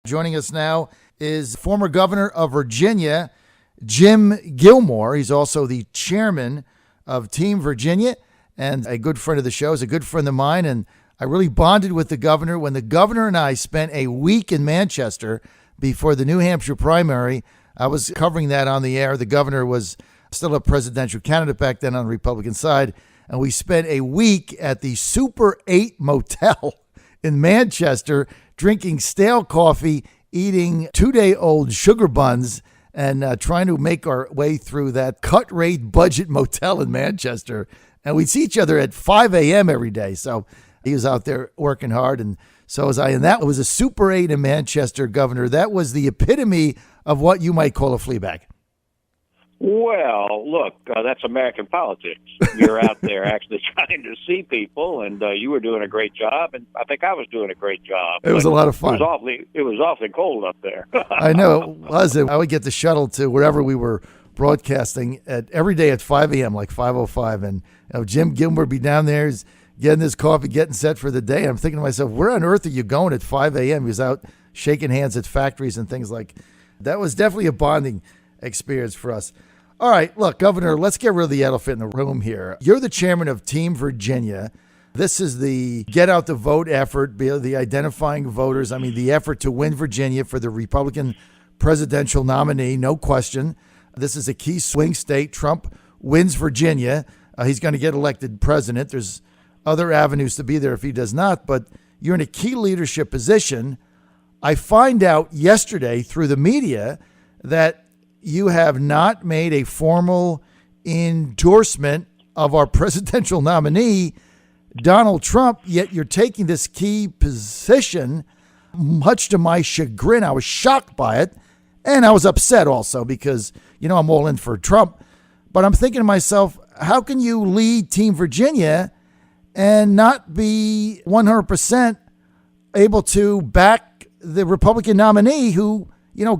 Joining us now is former governor of Virginia, Jim Gilmore. He's also the chairman of Team Virginia and a good friend of the show. He's a good friend of mine, and I really bonded with the governor when the governor and I spent a week in Manchester before the New Hampshire primary. I was covering that on the air. The governor was still a presidential candidate back then on the Republican side, and we spent a week at the Super 8 Motel in Manchester drinking stale coffee, eating 2-day-old sugar buns, and trying to make our way through that cut-rate budget motel in Manchester. And we'd see each other at 5 a.m. every day. So he was out there working hard, and so was I. And that was a Super 8 in Manchester, Governor. That was the epitome of what you might call a flea bag. Well, look, that's American politics. You're out there actually trying to see people, and you were doing a great job, and I think I was doing a great job. It was a lot of fun. It was awfully cold up there. I know it was. I would get the shuttle to wherever we were broadcasting every day at 5 a.m., like 5:05, and Jim Gilmore would be down there. He's getting his coffee, getting set for the day. I'm thinking to myself, where on earth are you going at 5 a.m.? He was out shaking hands at factories and things like that. That was definitely a bonding experience for us. All right, look, Governor, let's get rid of the elephant in the room here. You're the chairman of Team Virginia. This is the get out the vote effort, the identifying voters. I mean, the effort to win Virginia for the Republican presidential nominee, no question. This is a key swing state. Trump wins Virginia. He's going to get elected president. There's other avenues to be there if he does not, but you're in a key leadership position. I find out yesterday through the media that you have not made a formal endorsement of our presidential nominee, Donald Trump, yet you're taking this key position. Much to my chagrin, I was shocked by it, and I was upset also because, I'm all in for Trump. But I'm thinking to myself, how can you lead Team Virginia and not be 100% able to back the Republican nominee who,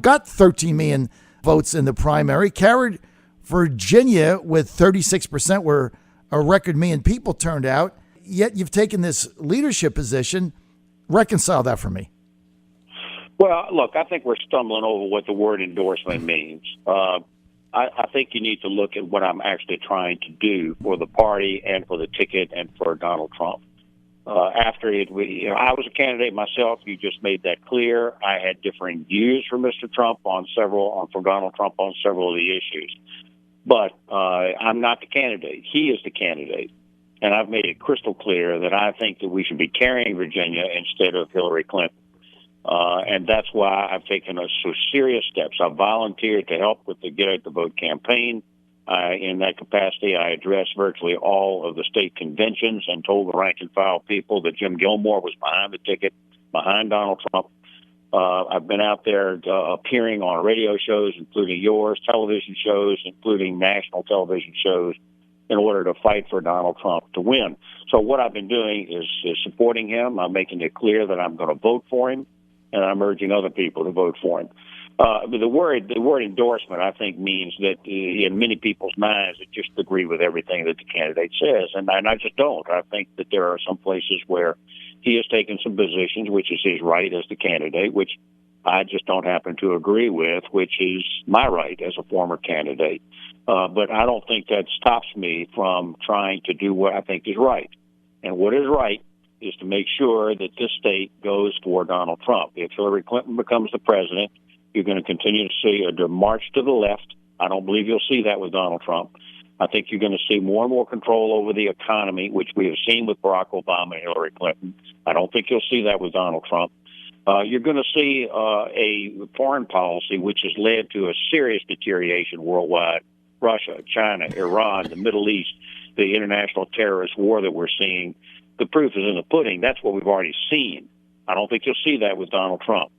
got 13 million votes in the primary, carried Virginia with 36% where a record million people turned out, yet you've taken this leadership position. Reconcile that for me. Well, look, I think we're stumbling over what the word endorsement means. I think you need to look at what I'm actually trying to do for the party and for the ticket and for Donald Trump. I was a candidate myself. You just made that clear. I had differing views for Mr. Trump for Donald Trump on several of the issues. But I'm not the candidate. He is the candidate. And I've made it crystal clear that I think that we should be carrying Virginia instead of Hillary Clinton. And that's why I've taken so serious steps. I volunteered to help with the Get Out the Vote campaign. In that capacity, I addressed virtually all of the state conventions and told the rank and file people that Jim Gilmore was behind the ticket, behind Donald Trump. I've been out there appearing on radio shows, including yours, television shows, including national television shows, in order to fight for Donald Trump to win. So what I've been doing is supporting him. I'm making it clear that I'm going to vote for him, and I'm urging other people to vote for him. The word endorsement, I think, means that in many people's minds, it just agree with everything that the candidate says, and I just don't. I think that there are some places where he has taken some positions, which is his right as the candidate, which I just don't happen to agree with, which is my right as a former candidate. But I don't think that stops me from trying to do what I think is right. And what is right is to make sure that this state goes for Donald Trump. If Hillary Clinton becomes the president, you're going to continue to see a march to the left. I don't believe you'll see that with Donald Trump. I think you're going to see more and more control over the economy, which we have seen with Barack Obama and Hillary Clinton. I don't think you'll see that with Donald Trump. You're going to see a foreign policy which has led to a serious deterioration worldwide. Russia, China, Iran, the Middle East, the international terrorist war that we're seeing. The proof is in the pudding. That's what we've already seen. I don't think you'll see that with Donald Trump.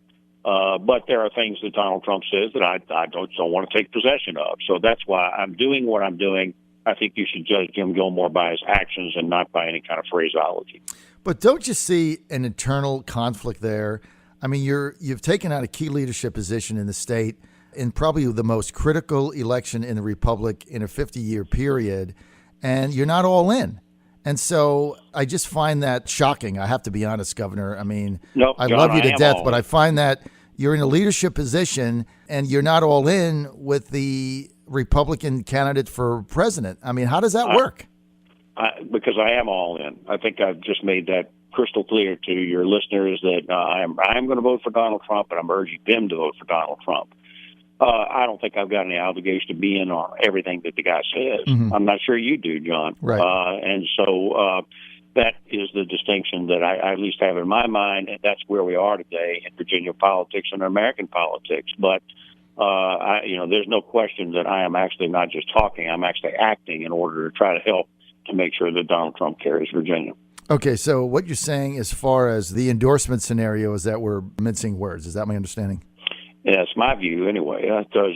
But there are things that Donald Trump says that I don't want to take possession of. So that's why I'm doing what I'm doing. I think you should judge Jim Gilmore by his actions and not by any kind of phraseology. But don't you see an internal conflict there? I mean, you've taken out a key leadership position in the state in probably the most critical election in the Republic in a 50-year period, and you're not all in. And so I just find that shocking. I have to be honest, Governor. I mean, nope, I John, love you to death, but I find that you're in a leadership position and you're not all in with the Republican candidate for president. I mean, how does that work? Because I am all in. I think I've just made that crystal clear to your listeners that I am going to vote for Donald Trump, and I'm urging them to vote for Donald Trump. I don't think I've got any obligation to be in on everything that the guy says. Mm-hmm. I'm not sure you do, John. Right. And so that is the distinction that I at least have in my mind, and that's where we are today in Virginia politics and American politics. But there's no question that I am actually not just talking; I'm actually acting in order to try to help to make sure that Donald Trump carries Virginia. Okay, so what you're saying as far as the endorsement scenario is that we're mincing words. Is that my understanding? Yeah, it's my view anyway. Because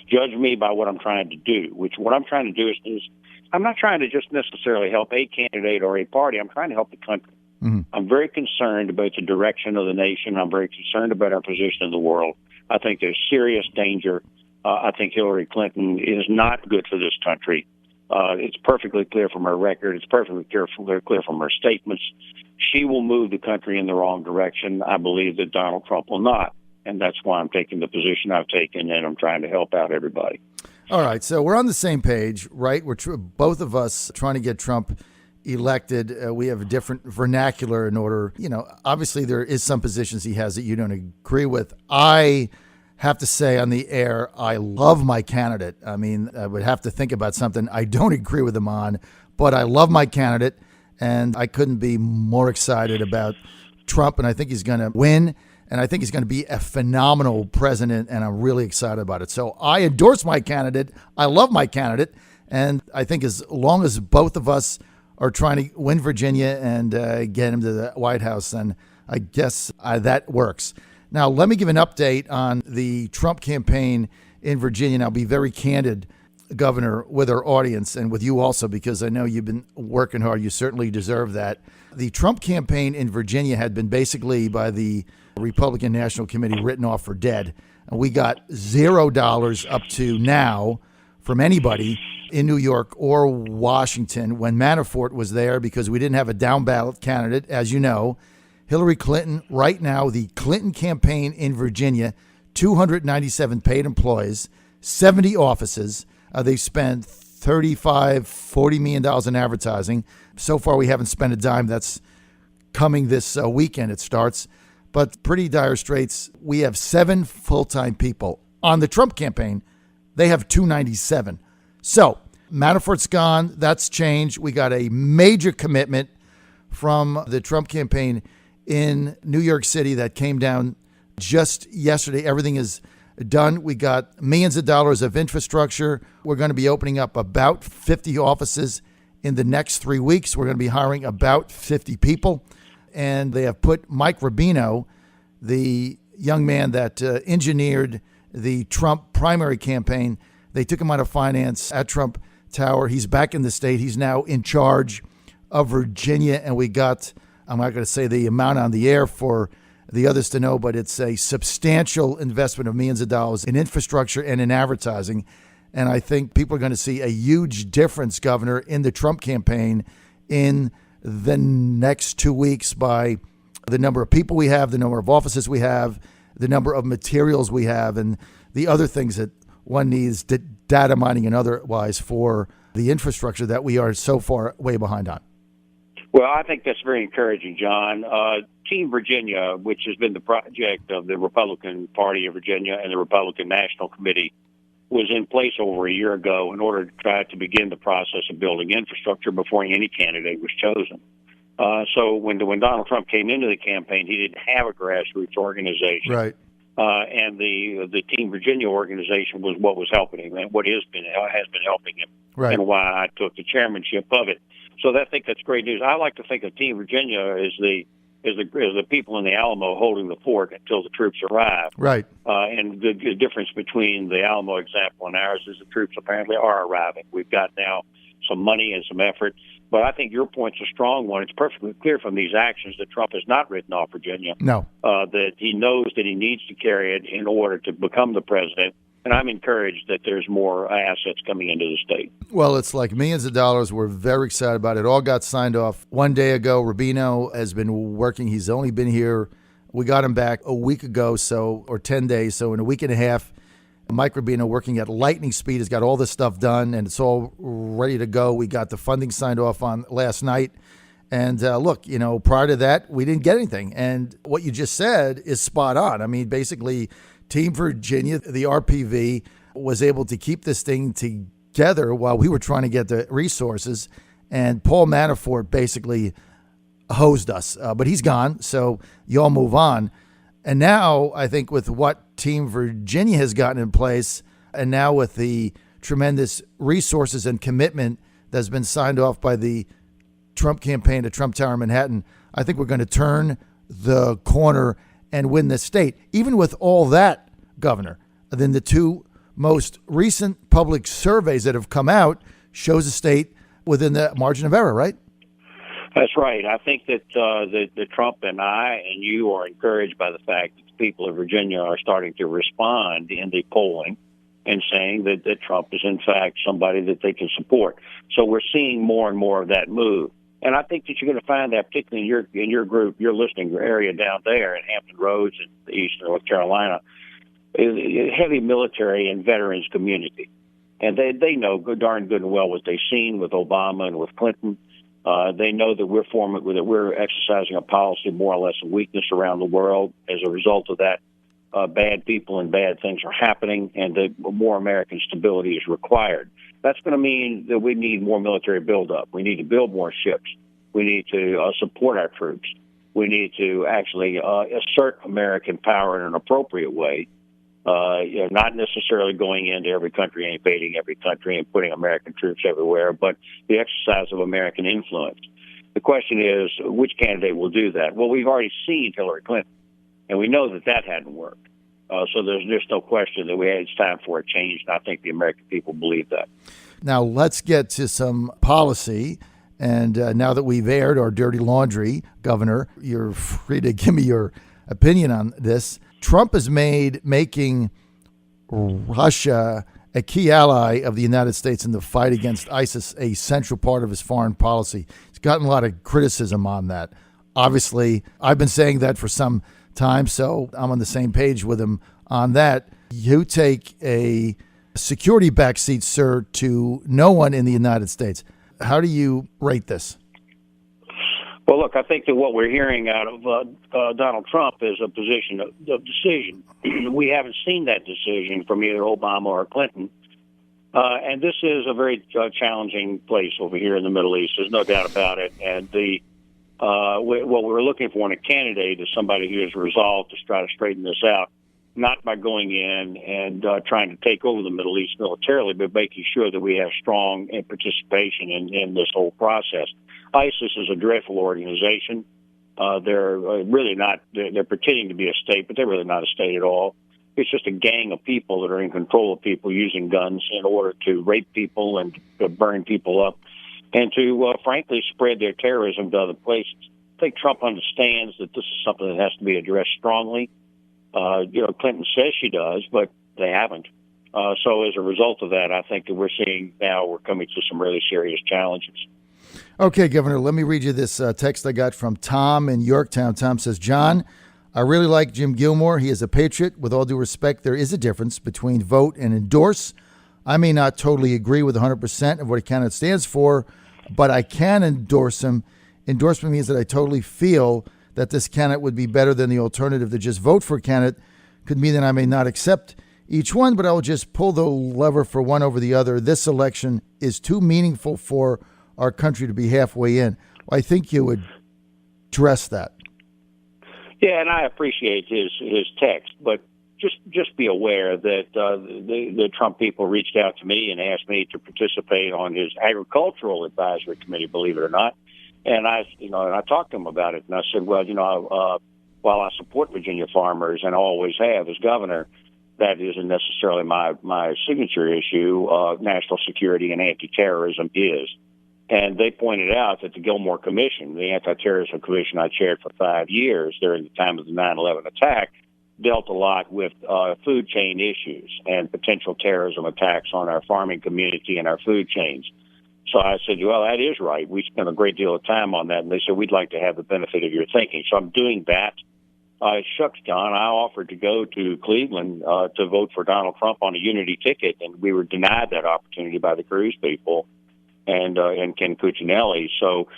judge me by what I'm trying to do, what I'm trying to do is I'm not trying to just necessarily help a candidate or a party. I'm trying to help the country. Mm-hmm. I'm very concerned about the direction of the nation. I'm very concerned about our position in the world. I think there's serious danger. I think Hillary Clinton is not good for this country. It's perfectly clear from her record. It's perfectly clear from her statements. She will move the country in the wrong direction. I believe that Donald Trump will not. And that's why I'm taking the position I've taken, and I'm trying to help out everybody. All right. So we're on the same page, right? We're both of us trying to get Trump elected. We have a different vernacular in order. Obviously there is some positions he has that you don't agree with. I have to say on the air, I love my candidate. I mean, I would have to think about something I don't agree with him on, but I love my candidate, and I couldn't be more excited about Trump, and I think he's going to win, and I think he's going to be a phenomenal president, and I'm really excited about it. So I endorse my candidate. I love my candidate, and I think as long as both of us are trying to win Virginia and get him to the White House, then I guess that works. Now, let me give an update on the Trump campaign in Virginia, and I'll be very candid, Governor, with our audience and with you also, because I know you've been working hard. You certainly deserve that. The Trump campaign in Virginia had been basically by the Republican National Committee written off for dead. And we got $0 up to now from anybody in New York or Washington when Manafort was there because we didn't have a down ballot candidate, as you know. Hillary Clinton, right now, the Clinton campaign in Virginia, 297 paid employees, 70 offices. They spent $40 million in advertising. So far, we haven't spent a dime. That's coming this weekend. It starts. But pretty dire straits. We have 7 full-time people. On the Trump campaign, they have 297. So Manafort's gone. That's changed. We got a major commitment from the Trump campaign in New York City that came down just yesterday. Everything is done. We got millions of dollars of infrastructure. We're going to be opening up about 50 offices in the next 3 weeks. We're going to be hiring about 50 people. And they have put Mike Rubino, the young man that engineered the Trump primary campaign, they took him out of finance at Trump Tower. He's back in the state. He's now in charge of Virginia. And we got, I'm not going to say the amount on the air for the others to know, but it's a substantial investment of millions of dollars in infrastructure and in advertising. And I think people are going to see a huge difference, Governor, in the Trump campaign in the next 2 weeks by the number of people we have, the number of offices we have, the number of materials we have, and the other things that one needs, data mining and otherwise, for the infrastructure that we are so far way behind on. Well, I think that's very encouraging, John. Team Virginia, which has been the project of the Republican Party of Virginia and the Republican National Committee, was in place over a year ago in order to try to begin the process of building infrastructure before any candidate was chosen. So when Donald Trump came into the campaign, he didn't have a grassroots organization. Right. And the Team Virginia organization was what was helping him and what has been helping him, right, and why I took the chairmanship of it. So I think that's great news. I like to think of Team Virginia as the people in the Alamo holding the fort until the troops arrive. Right. And the difference between the Alamo example and ours is the troops apparently are arriving. We've got now some money and some effort. But I think your point's a strong one. It's perfectly clear from these actions that Trump has not written off Virginia. No. That he knows that he needs to carry it in order to become the president. And I'm encouraged that there's more assets coming into the state. Well, it's like millions of dollars. We're very excited about it. It all got signed off one day ago. Rubino has been working. He's only been here We got him back a week ago, or 10 days. So in a week and a half, Mike Rubino, working at lightning speed, has got all this stuff done, and it's all ready to go. We got the funding signed off on last night. And look, prior to that, we didn't get anything. And what you just said is spot on. I mean, basically, Team Virginia, the RPV, was able to keep this thing together while we were trying to get the resources. And Paul Manafort basically hosed us. But he's gone, so you all move on. And now, I think with what Team Virginia has gotten in place, and now with the tremendous resources and commitment that's been signed off by the Trump campaign to Trump Tower in Manhattan, I think we're going to turn the corner and win this state. Even with all that, Governor, then the two most recent public surveys that have come out shows the state within the margin of error, right? That's right. I think that that Trump and I and you are encouraged by the fact that the people of Virginia are starting to respond in the polling and saying that Trump is, in fact, somebody that they can support. So we're seeing more and more of that move. And I think that you're going to find that, particularly in your group, your listening area down there in Hampton Roads in eastern North Carolina, is a heavy military and veterans community. And they know darn good and well what they've seen with Obama and with Clinton. They know that we're exercising a policy more or less of weakness around the world. As a result of that, bad people and bad things are happening, and more American stability is required. That's going to mean that we need more military buildup. We need to build more ships. We need to support our troops. We need to actually assert American power in an appropriate way, not necessarily going into every country and invading every country and putting American troops everywhere, but the exercise of American influence. The question is, which candidate will do that? Well, we've already seen Hillary Clinton, and we know that hadn't worked. So there's no question that it's time for a change, and I think the American people believe that. Now let's get to some policy. And now that we've aired our dirty laundry, Governor, you're free to give me your opinion on this. Trump has making Russia a key ally of the United States in the fight against ISIS a central part of his foreign policy. He's gotten a lot of criticism on that. Obviously, I've been saying that for some time, so I'm on the same page with him on that. You take a security backseat, sir, to no one in the United States. How do you rate this? Well, look, I think that what we're hearing out of Donald Trump is a position of decision. We haven't seen that decision from either Obama or Clinton. And this is a very challenging place over here in the Middle East. There's no doubt about it. And what we're looking for in a candidate is somebody who is resolved to try to straighten this out, not by going in and trying to take over the Middle East militarily, but making sure that we have strong participation in this whole process. ISIS is a dreadful organization. They're really not, they're pretending to be a state, but they're really not a state at all. It's just a gang of people that are in control of people using guns in order to rape people and to burn people up and to, frankly, spread their terrorism to other places. I think Trump understands that this is something that has to be addressed strongly. Clinton says she does, but they haven't. So as a result of that, I think that we're coming to some really serious challenges. Okay, Governor, let me read you this text I got from Tom in Yorktown. Tom says, John, I really like Jim Gilmore. He is a patriot. With all due respect, there is a difference between vote and endorse. I may not totally agree with 100% of what a candidate stands for, but I can endorse him. Endorsement means that I totally feel that this candidate would be better than the alternative to just vote for a candidate. Could mean that I may not accept each one, but I will just pull the lever for one over the other. This election is too meaningful for our country to be halfway in. Well, I think you would address that. Yeah, and I appreciate his text, but just be aware that the Trump people reached out to me and asked me to participate on his agricultural advisory committee, believe it or not. And I talked to him about it, and I said, well, while I support Virginia farmers and always have as governor, that isn't necessarily my signature issue. National security and anti-terrorism is. And they pointed out that the Gilmore Commission, the anti-terrorism commission I chaired for 5 years during the time of the 9/11 attack, dealt a lot with food chain issues and potential terrorism attacks on our farming community and our food chains. So I said, well, that is right. We spent a great deal of time on that. And they said, we'd like to have the benefit of your thinking. So I'm doing that. shucks, John, I offered to go to Cleveland to vote for Donald Trump on a unity ticket, and we were denied that opportunity by the Cruz people and Ken Cuccinelli. So,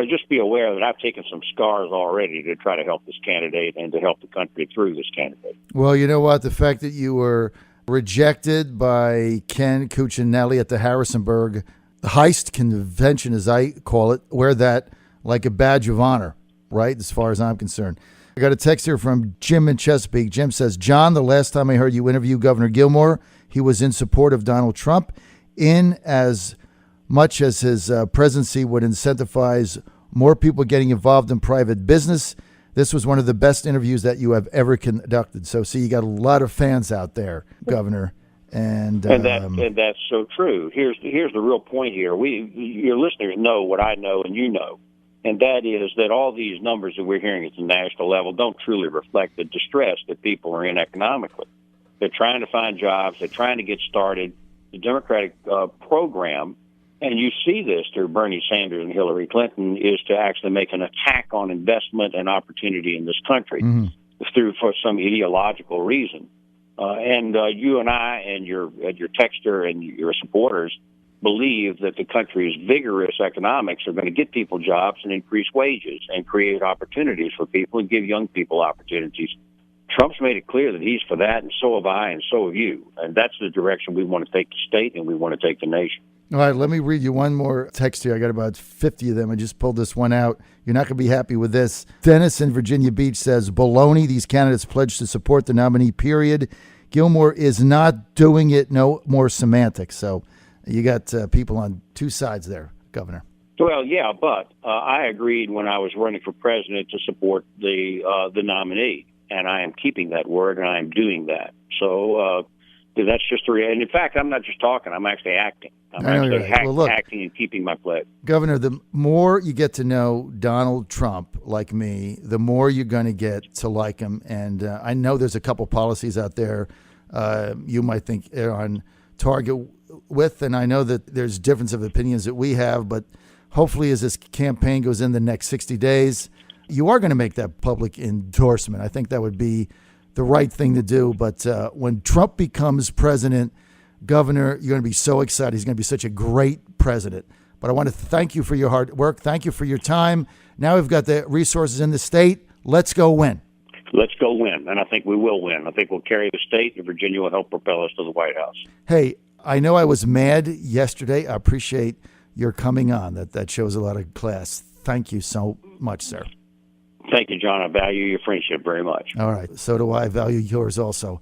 just be aware that I've taken some scars already to try to help this candidate and to help the country through this candidate. Well, you know what? The fact that you were rejected by Ken Cuccinelli at the Harrisonburg heist convention, as I call it, wear that like a badge of honor, right? As far as I'm concerned. I got a text here from Jim in Chesapeake. Jim says, John, the last time I heard you interview Governor Gilmore, he was in support of Donald Trump in as much as his presidency would incentivize more people getting involved in private business. This was one of the best interviews that you have ever conducted. So, see, you got a lot of fans out there, Governor. And that's so true. Here's the real point here. Your listeners know what I know and you know, and that is that all these numbers that we're hearing at the national level don't truly reflect the distress that people are in economically. They're trying to find jobs. They're trying to get started. The Democratic program, and you see this through Bernie Sanders and Hillary Clinton, is to actually make an attack on investment and opportunity in this country for some ideological reason. And you and I and your texter and your supporters believe that the country's vigorous economics are going to get people jobs and increase wages and create opportunities for people and give young people opportunities. Trump's made it clear that he's for that, and so have I, and so have you. And that's the direction we want to take the state and we want to take the nation. All right, let me read you one more text here. I got about 50 of them. I just pulled this one out. You're not going to be happy with this. Dennis in Virginia Beach says, baloney, these candidates pledged to support the nominee, period. Gilmore is not doing it. No more semantics. So you got people on two sides there, Governor. Well, yeah, but I agreed when I was running for president to support the nominee, and I am keeping that word, and I am doing that. So that's just the reality. And in fact, I'm not just talking; I'm actually acting. I'm acting and keeping my pledge. Governor, the more you get to know Donald Trump, like me, the more you're going to get to like him. And I know there's a couple policies out there you might think are on target with, and I know that there's difference of opinions that we have, but hopefully as this campaign goes in the next 60 days, you are going to make that public endorsement. I think that would be the right thing to do. But when Trump becomes president, Governor, you're going to be so excited. He's going to be such a great president. But I want to thank you for your hard work. Thank you for your time. Now we've got the resources in the state. Let's go win. Let's go win. And I think we will win. I think we'll carry the state, and Virginia will help propel us to the White House. Hey, I know I was mad yesterday. I appreciate your coming on. That shows a lot of class. Thank you so much, sir. Thank you, John. I value your friendship very much. All right. So do I value yours also.